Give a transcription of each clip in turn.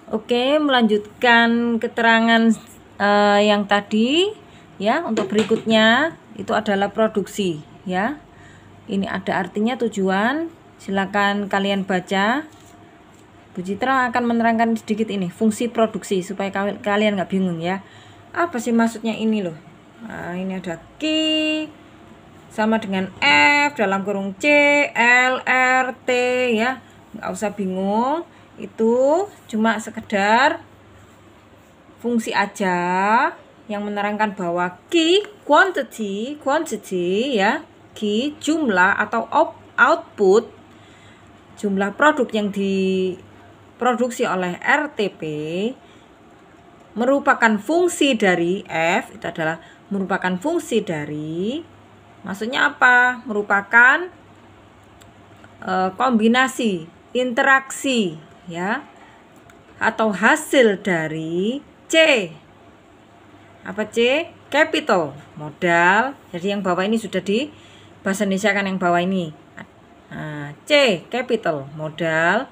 Oke, melanjutkan keterangan yang tadi ya. Untuk berikutnya itu adalah produksi ya. Ini ada artinya tujuan. Silakan kalian baca. Bu Citra akan menerangkan sedikit ini fungsi produksi supaya kalian nggak bingung ya. Apa sih maksudnya ini loh? Nah, ini ada key sama dengan F dalam kurung C, L, R, T ya. Nggak usah bingung. Itu cuma sekedar fungsi aja yang menerangkan bahwa key quantity ya, key jumlah atau output, jumlah produk yang diproduksi oleh RTP merupakan fungsi dari F. Itu adalah merupakan fungsi dari, maksudnya apa? Merupakan kombinasi, interaksi ya, atau hasil dari C. Apa C? Capital, modal. Jadi yang bawah ini sudah di bahasa Indonesia kan, yang bawah ini. Nah, C, capital, modal.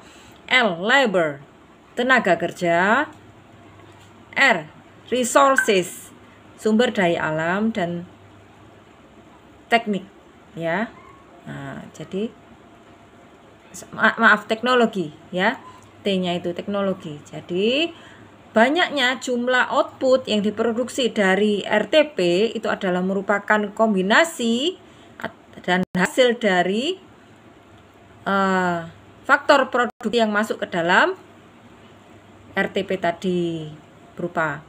L, labor, tenaga kerja. R, resources, sumber daya alam dan teknik ya. Nah, jadi maaf, teknologi ya. T-nya itu teknologi. Jadi banyaknya jumlah output yang diproduksi dari RTP itu adalah merupakan kombinasi dan hasil dari faktor produksi yang masuk ke dalam RTP tadi, berupa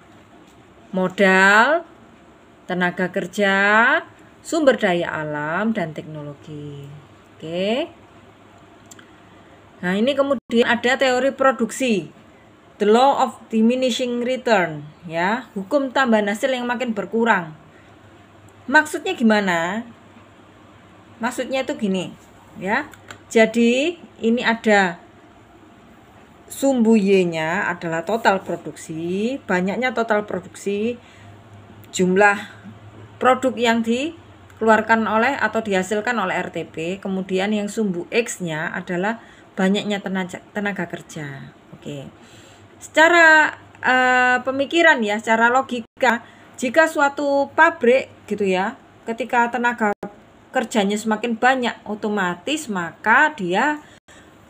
modal, tenaga kerja, sumber daya alam, dan teknologi. Oke. Nah, ini kemudian ada teori produksi, the law of diminishing return ya, hukum tambahan hasil yang makin berkurang. Maksudnya gimana? Maksudnya itu gini ya. Jadi ini ada sumbu Y-nya adalah total produksi, banyaknya total produksi, jumlah produk yang dikeluarkan oleh atau dihasilkan oleh RTP. Kemudian yang sumbu X-nya adalah banyaknya tenaga kerja. Oke. Secara pemikiran ya, secara logika, jika suatu pabrik gitu ya, ketika tenaga kerjanya semakin banyak, otomatis maka dia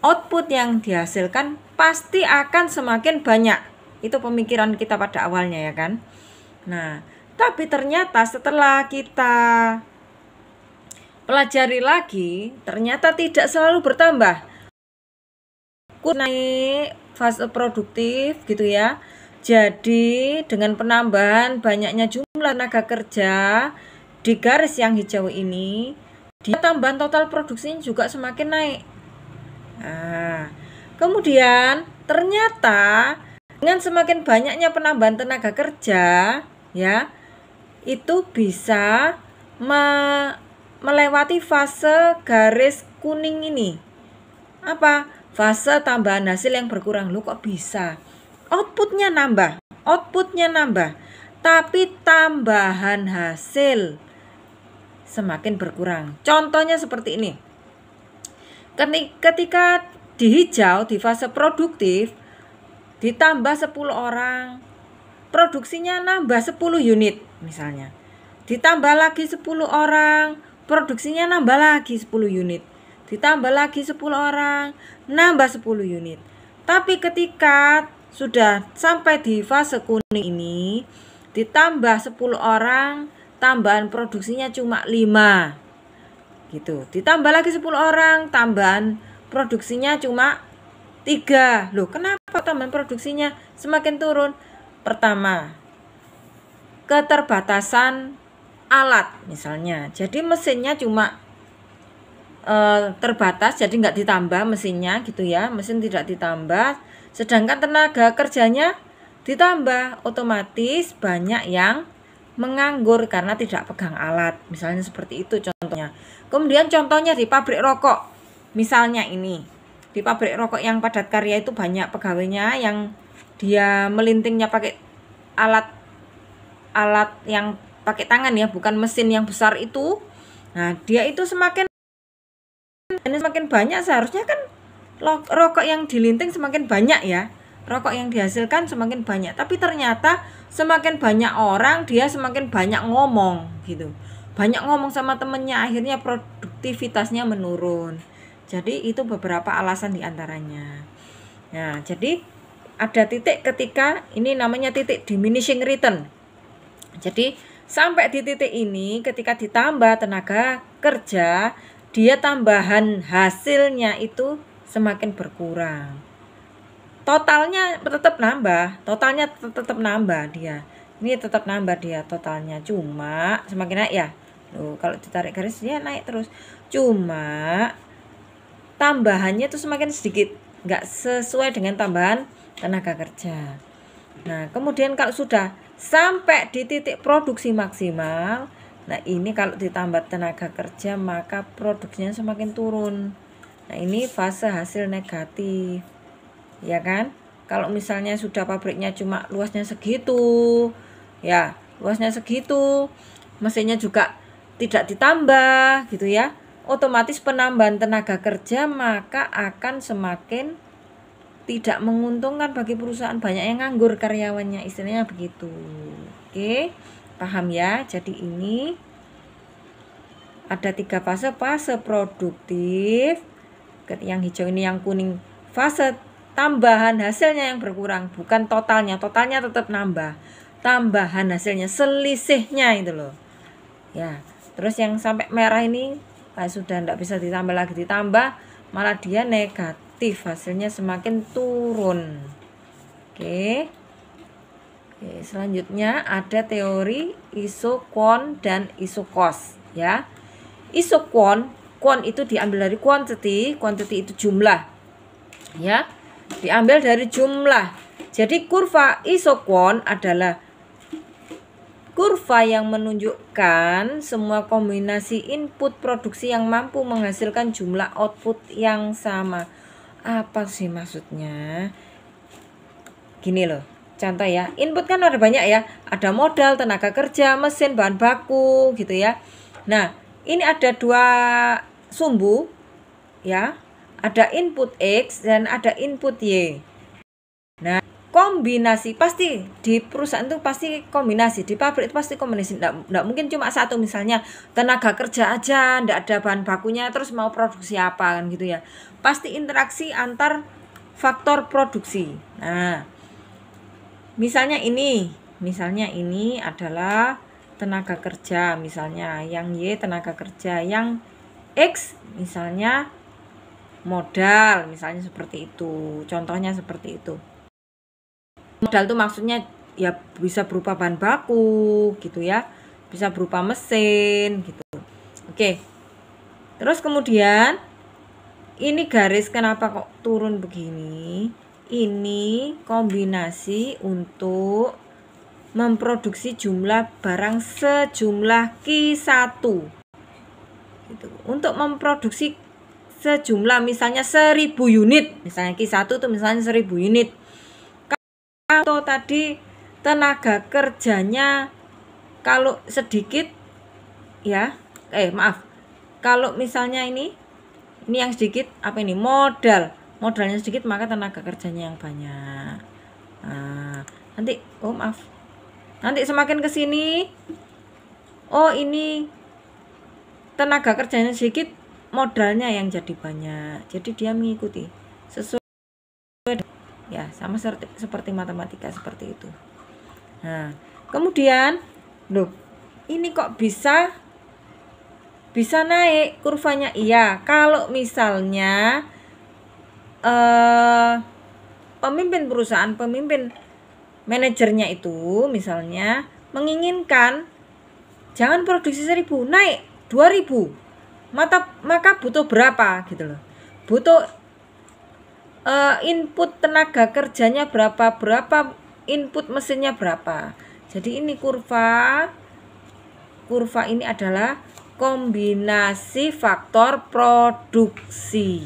output yang dihasilkan pasti akan semakin banyak. Itu pemikiran kita pada awalnya ya kan. Nah, tapi ternyata setelah kita pelajari lagi, ternyata tidak selalu bertambah. Naik fase produktif gitu ya. Jadi dengan penambahan banyaknya jumlah tenaga kerja di garis yang hijau ini, dia tambahan total produksinya juga semakin naik. Nah, kemudian ternyata dengan semakin banyaknya penambahan tenaga kerja ya, itu bisa melewati fase garis kuning ini. Apa? Fase tambahan hasil yang berkurang. Loh kok bisa? Outputnya nambah, tapi tambahan hasil semakin berkurang. Contohnya seperti ini. Ketika di hijau, di fase produktif, ditambah 10 orang, produksinya nambah 10 unit misalnya. Ditambah lagi 10 orang, produksinya nambah lagi 10 unit. Ditambah lagi 10 orang, nambah 10 unit. Tapi ketika sudah sampai di fase kuning ini, ditambah 10 orang, tambahan produksinya cuma 5. Gitu. Ditambah lagi 10 orang, tambahan produksinya cuma 3. Loh, kenapa tambahan produksinya semakin turun? Pertama, keterbatasan alat misalnya. Jadi mesinnya cuma terbatas, jadi nggak ditambah mesinnya gitu ya, mesin tidak ditambah, sedangkan tenaga kerjanya ditambah, otomatis banyak yang menganggur karena tidak pegang alat, misalnya seperti itu contohnya. Kemudian contohnya di pabrik rokok, misalnya ini di pabrik rokok yang padat karya itu banyak pegawainya yang dia melintingnya pakai alat yang pakai tangan ya, bukan mesin yang besar itu. Nah, dia itu semakin banyak, seharusnya kan rokok yang dilinting semakin banyak ya. rokok yang dihasilkan semakin banyak. Tapi ternyata semakin banyak orang, dia semakin banyak ngomong gitu. Banyak ngomong sama temennya, akhirnya produktivitasnya menurun. Jadi itu beberapa alasan diantaranya. Nah, jadi ada titik ketika ini namanya titik diminishing return. Jadi sampai di titik ini ketika ditambah tenaga kerja, dia tambahan hasilnya itu semakin berkurang. Totalnya tetap nambah dia. Ini tetap nambah dia totalnya, cuma semakin naik ya. Loh, kalau ditarik garis dia naik terus. Cuma tambahannya itu semakin sedikit, nggak sesuai dengan tambahan tenaga kerja. Nah, kemudian kalau sudah sampai di titik produksi maksimal, nah ini kalau ditambah tenaga kerja maka produksinya semakin turun. Nah, ini fase hasil negatif. Ya kan? Kalau misalnya sudah pabriknya cuma luasnya segitu, ya, luasnya segitu, mesinnya juga tidak ditambah gitu ya. Otomatis penambahan tenaga kerja maka akan semakin tidak menguntungkan bagi perusahaan, banyak yang nganggur karyawannya, istilahnya begitu. Oke, paham ya? Jadi ini ada 3 fase. Fase produktif, yang hijau ini, yang kuning fase tambahan hasilnya yang berkurang, bukan totalnya tetap nambah, tambahan hasilnya, selisihnya itu loh ya. Terus yang sampai merah ini sudah tidak bisa ditambah, malah dia negatif, hasilnya semakin turun. Oke, selanjutnya ada teori isoquant dan isocos ya. Isoquant, quant itu diambil dari quantity itu jumlah ya, diambil dari jumlah. Jadi kurva isoquant adalah kurva yang menunjukkan semua kombinasi input produksi yang mampu menghasilkan jumlah output yang sama. Apa sih maksudnya? Gini loh, contoh ya, input kan ada banyak ya, ada modal, tenaga kerja, mesin, bahan baku gitu ya. Nah, ini ada 2 sumbu ya, ada input X dan ada input Y. Nah, kombinasi pasti di perusahaan itu pasti kombinasi, di pabrik itu pasti kombinasi, enggak mungkin cuma satu. Misalnya tenaga kerja aja enggak ada bahan bakunya terus mau produksi apa kan gitu ya. Pasti interaksi antar faktor produksi. Nah, misalnya ini adalah tenaga kerja, misalnya yang Y tenaga kerja, yang X misalnya modal, misalnya seperti itu. Contohnya seperti itu. Modal itu maksudnya ya bisa berupa bahan baku gitu ya, bisa berupa mesin gitu. Oke, terus kemudian ini garis kenapa kok turun begini? Ini kombinasi untuk memproduksi jumlah barang sejumlah Q1 gitu. Untuk memproduksi sejumlah misalnya 1000 unit, misalnya Q1 itu misalnya 1000 unit. Atau tadi tenaga kerjanya kalau sedikit ya, kalau misalnya ini yang sedikit, apa ini, modalnya sedikit, maka tenaga kerjanya yang banyak. Nah, nanti semakin ke sini, ini tenaga kerjanya sedikit, modalnya yang jadi banyak, jadi dia mengikuti sesuai ya, sama seperti matematika seperti itu. Nah, kemudian loh, ini kok bisa naik kurvanya? Iya, kalau misalnya pemimpin perusahaan, pemimpin manajernya itu misalnya menginginkan jangan produksi 1000, naik 2000, maka butuh berapa gitu loh, butuh input tenaga kerjanya berapa input mesinnya berapa. Jadi ini kurva ini adalah kombinasi faktor produksi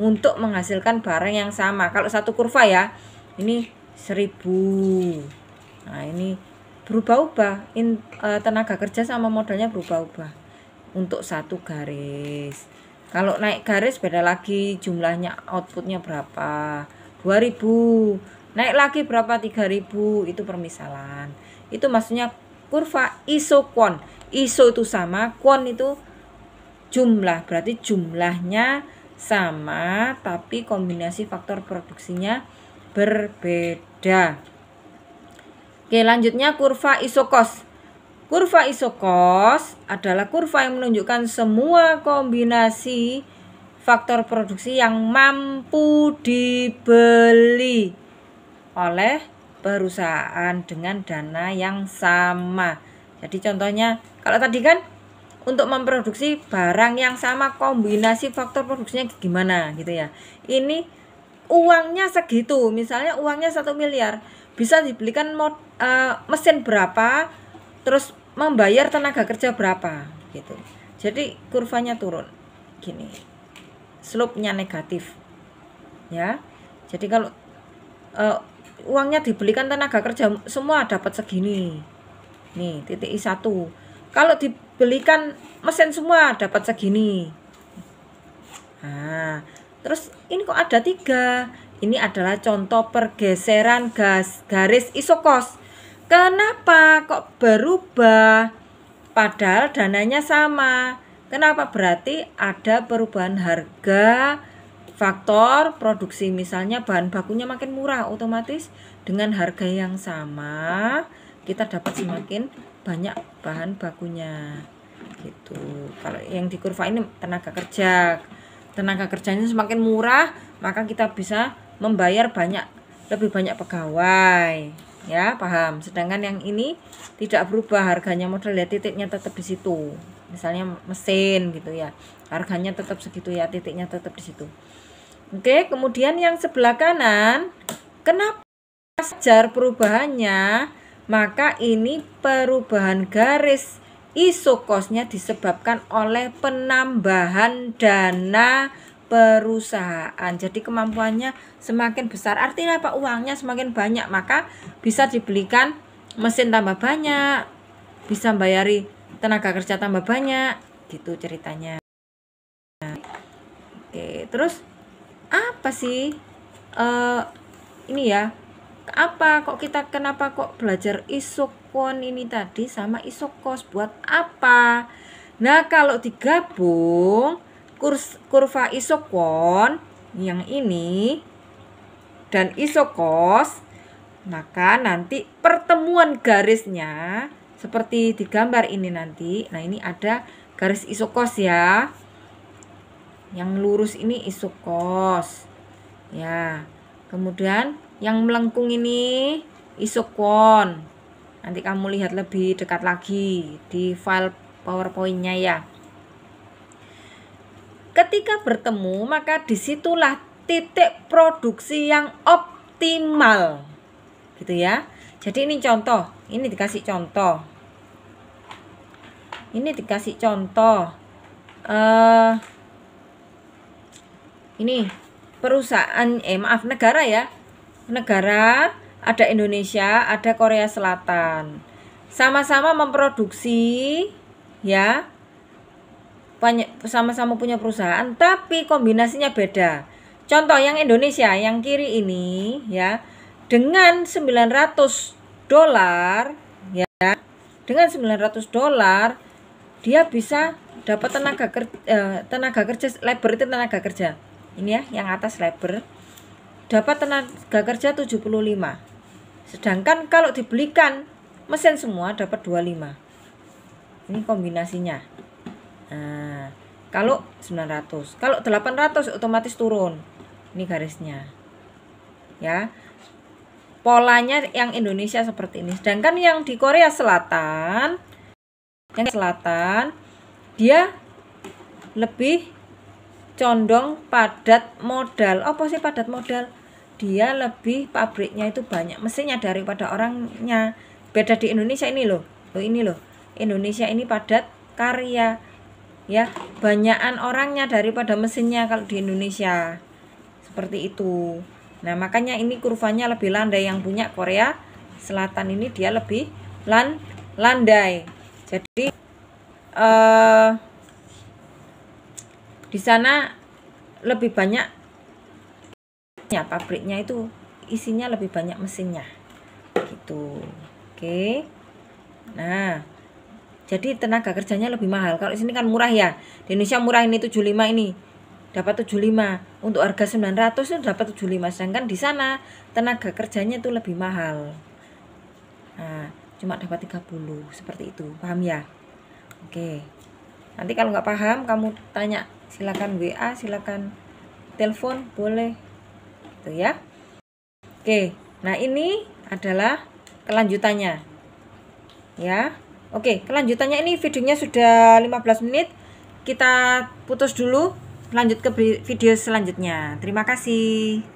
untuk menghasilkan barang yang sama. Kalau satu kurva ya, ini 1000. Nah, ini berubah-ubah, tenaga kerja sama modalnya berubah-ubah untuk satu garis. Kalau naik garis beda lagi, jumlahnya, outputnya berapa, 2000. naik lagi berapa 3.000, itu permisalan. Itu maksudnya kurva isokwon. Iso itu sama, kwon itu jumlah, berarti jumlahnya sama tapi kombinasi faktor produksinya berbeda. Oke, lanjutnya kurva isokos. Kurva isokos adalah kurva yang menunjukkan semua kombinasi faktor produksi yang mampu dibeli oleh perusahaan dengan dana yang sama. Jadi contohnya, kalau tadi kan untuk memproduksi barang yang sama, kombinasi faktor produksinya gimana gitu ya. Ini uangnya segitu, misalnya uangnya 1 miliar, bisa dibelikan mesin berapa, terus membayar tenaga kerja berapa gitu. Jadi kurvanya turun gini, slope-nya negatif ya. Jadi kalau uangnya dibelikan tenaga kerja semua dapat segini nih, titik I1. Kalau dibelikan mesin semua dapat segini. Nah, terus ini kok ada 3. Ini adalah contoh pergeseran garis isokos. Kenapa kok berubah padahal dananya sama? Kenapa? Berarti ada perubahan harga faktor produksi. Misalnya bahan bakunya makin murah, otomatis dengan harga yang sama kita dapat semakin banyak bahan bakunya gitu. Kalau yang di kurva ini tenaga kerjanya semakin murah, maka kita bisa membayar lebih banyak pegawai ya, paham. Sedangkan yang ini tidak berubah harganya, modal ya, titiknya tetap di situ. Misalnya mesin gitu ya, harganya tetap segitu ya, titiknya tetap di situ. Oke, kemudian yang sebelah kanan, kenapa sejar perubahannya? Maka ini perubahan garis isokosnya disebabkan oleh penambahan dana perusahaan. Jadi kemampuannya semakin besar. Artinya apa? Uangnya semakin banyak, maka bisa dibelikan mesin tambah banyak, bisa bayari tenaga kerja tambah banyak, gitu ceritanya. Oke, terus apa sih ini ya? Kenapa kok belajar isokwon ini tadi sama isokos, buat apa? Nah, kalau digabung kurva isokwon yang ini dan isokos, maka nanti pertemuan garisnya seperti di gambar ini nanti. Nah, ini ada garis isokos ya. Yang lurus ini isokos. Ya. Kemudian yang melengkung ini isokwon. Nanti kamu lihat lebih dekat lagi di file PowerPoint-nya ya. Ketika bertemu, maka disitulah titik produksi yang optimal. Gitu ya. Jadi ini contoh. Ini dikasih contoh. Ini perusahaan, negara ya. Negara, ada Indonesia, ada Korea Selatan. Sama-sama memproduksi ya. Sama-sama punya perusahaan, tapi kombinasinya beda. Contoh yang Indonesia, yang kiri ini ya, dengan $900 ya. Dengan $900 dia bisa dapat tenaga kerja labor, itu tenaga kerja. Ini ya, yang atas labor dapat tenaga kerja 75. Sedangkan kalau dibelikan mesin semua dapat 25. Ini kombinasinya. Nah, kalau 900, kalau 800 otomatis turun. Ini garisnya. Ya. Polanya yang Indonesia seperti ini. Sedangkan yang di Korea Selatan, dia lebih condong padat modal. Apa sih padat modal? Dia lebih, pabriknya itu banyak mesinnya daripada orangnya. Beda di Indonesia ini loh. Indonesia ini padat karya. Ya, banyakan orangnya daripada mesinnya kalau di Indonesia. Seperti itu. Nah, makanya ini kurvanya lebih landai. Yang punya Korea Selatan ini dia lebih landai. Jadi di sana lebih banyak ya, pabriknya itu isinya lebih banyak mesinnya gitu. Oke. Nah, jadi tenaga kerjanya lebih mahal. Kalau di sini kan murah ya. Di Indonesia murah, ini 75 ini. Dapat 75. Untuk harga 900 itu dapat 75. Sedangkan di sana tenaga kerjanya itu lebih mahal. Nah, cuma dapat 30 seperti itu. Paham ya? Oke. Nanti kalau nggak paham kamu tanya, silakan WA, silakan telepon, boleh. Gitu ya. Oke. Nah, ini adalah kelanjutannya. Ya. Oke, kelanjutannya ini videonya sudah 15 menit. Kita putus dulu, lanjut ke video selanjutnya. Terima kasih.